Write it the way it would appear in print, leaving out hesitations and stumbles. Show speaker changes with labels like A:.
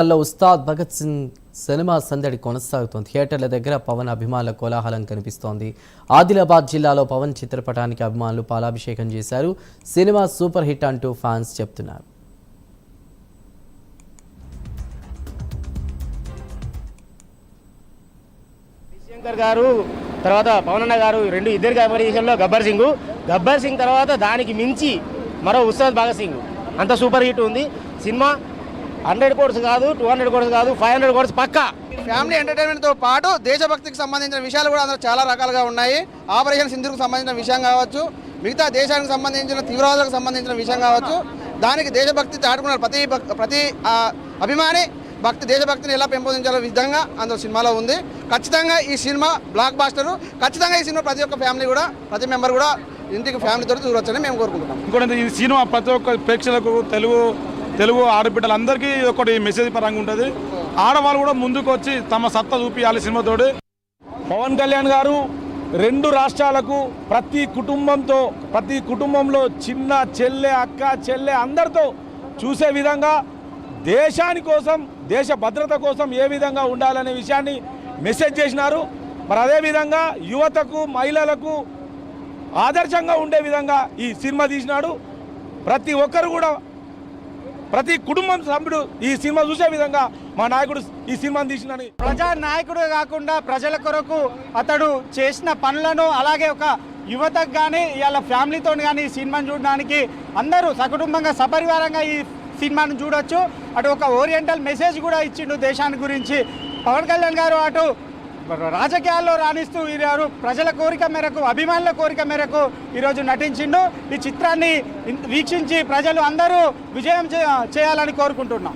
A: Ustaad Bhagat Singh cinema సందడి కొనసాగుతోంది. థియేటర్ల దగ్గర పవన్ అభిమానుల కోలాహలం కనిపిస్తోంది. ఆదిలాబాద్ జిల్లాలో పవన్ చిత్రపటానికి అభిమానులు పాలాభిషేకం చేశారు. సినిమా సూపర్ హిట్ అంటూ ఫ్యాన్స్ చెప్తున్నారు.
B: శంకర్ గారు తర్వాత పవన్ అన్న గారు ఇద్దరు కాంబినేషన్లో గబ్బర్ సింగ్ తర్వాత దానికి మించి మరో ఉస్తాద్ భగత్ సింగ్ అంత సూపర్ హిట్ ఉంది. సినిమా 100 crores కాదు, 200 crores కాదు, 500 crores పక్కా.
C: ఫ్యామిలీ ఎంటర్టైన్మెంట్తో పాటు దేశభక్తికి సంబంధించిన విషయాలు కూడా అందులో చాలా రకాలుగా ఉన్నాయి. ఆపరేషన్ సింధూర్కు సంబంధించిన విషయం కావచ్చు, మిగతా దేశానికి సంబంధించిన తీవ్రవాదులకు సంబంధించిన విషయం కావచ్చు, దానికి దేశభక్తి చాటుకున్నారు. ప్రతి అభిమాని దేశభక్తిని ఎలా పెంపొందించాలో విధంగా అందులో సినిమాలో ఉంది. ఖచ్చితంగా ఈ సినిమా బ్లాక్ బాస్టర్. ఖచ్చితంగా ఈ సినిమా ప్రతి ఒక్క ఫ్యామిలీ కూడా, ప్రతి మెంబర్ కూడా ఇంటికి ఫ్యామిలీతో చూడొచ్చని మేము కోరుకుంటున్నాం.
D: ఇంకోటి ఈ సినిమా ప్రతి ఒక్క ప్రేక్షకులకు తెలుగు ఆడబిడ్డలందరికీ ఒకటి మెసేజ్ పరంగా ఉంటుంది. ఆడవాళ్ళు కూడా ముందుకు వచ్చి తమ సత్తా చూపించాలి సినిమాతోటి. పవన్ కళ్యాణ్ గారు 2 రాష్ట్రాలకు ప్రతి కుటుంబంలో చిన్న చెల్లె, అక్క, చెల్లె అందరితో చూసే విధంగా దేశాని కోసం, దేశ భద్రత కోసం ఏ విధంగా ఉండాలనే విషయాన్ని మెసేజ్ చేసినారు. మరి అదేవిధంగా యువతకు, మహిళలకు ఆదర్శంగా ఉండే విధంగా ఈ సినిమా తీసినాడు. ప్రతి ఒక్కరు కూడా, ప్రతి కుటుంబం సభ్యుడు ఈ సినిమా చూసే విధంగా మా నాయకుడు ఈ సినిమాని తీసినని.
E: ప్రజా నాయకుడు కాకుండా ప్రజల కొరకు అతడు చేసిన పనులను, అలాగే ఒక యువతకు కానీ ఇవాళ ఫ్యామిలీతో కానీ ఈ సినిమాను చూడడానికి అందరూ సకుటుంబంగా సపరివారంగా ఈ సినిమాను చూడొచ్చు. అటు ఒక ఓరియంటల్ మెసేజ్ కూడా ఇచ్చిండు దేశాన్ని గురించి. పవన్ కళ్యాణ్ గారు అటు రాజకీయాల్లో రాణిస్తూ ఈరోజు ప్రజల కోరిక మేరకు, అభిమానుల కోరిక మేరకు ఈరోజు నటించిండు. ఈ చిత్రాన్ని వీక్షించి ప్రజలు అందరూ విజయం చేయాలని కోరుకుంటున్నాం.